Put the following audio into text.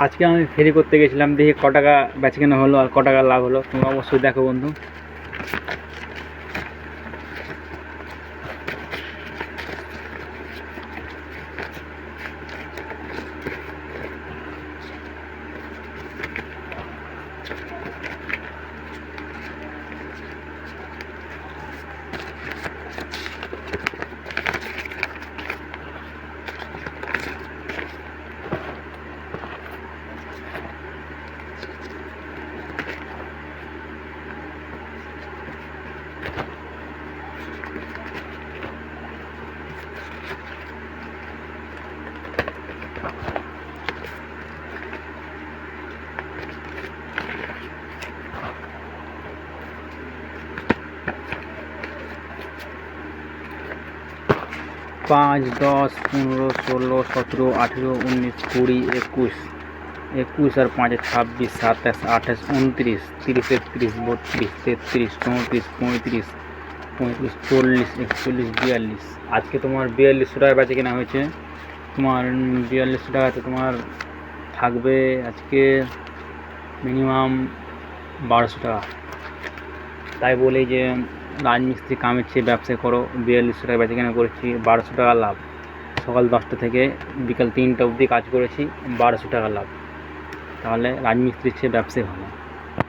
আজকে আমি ফেরি করতে গেছিলাম, দেখি ক টাকা বেচাকেনা হলো আর ক টাকা লাভ হলো, তোমরা অবশ্যই দেখো বন্ধু। 5, 10, 15, 16, 17, 18, 19, 20, 21, 21 আর 5, 26, 27, 28, 29, 30, 31, 32, 33, 34, 35, 35, 40, 41, 42। আজকে তোমার 4200 টাকা বেচে কেনা হয়েছে। তোমার 4200 টাকাতে তোমার থাকবে আজকে মিনিমাম 1200 টাকা। তাই বলি যে রাজমিস্ত্রি কামের চেয়ে ব্যবসা করো। 4200 টাকা বেচাকেনা করেছি, 1200 টাকা লাভ। সকাল 10টা থেকে বিকাল 3টা অবধি কাজ করেছি, 1200 টাকা লাভ। তাহলে রাজমিস্ত্রির চেয়ে ব্যবসাই ভালো।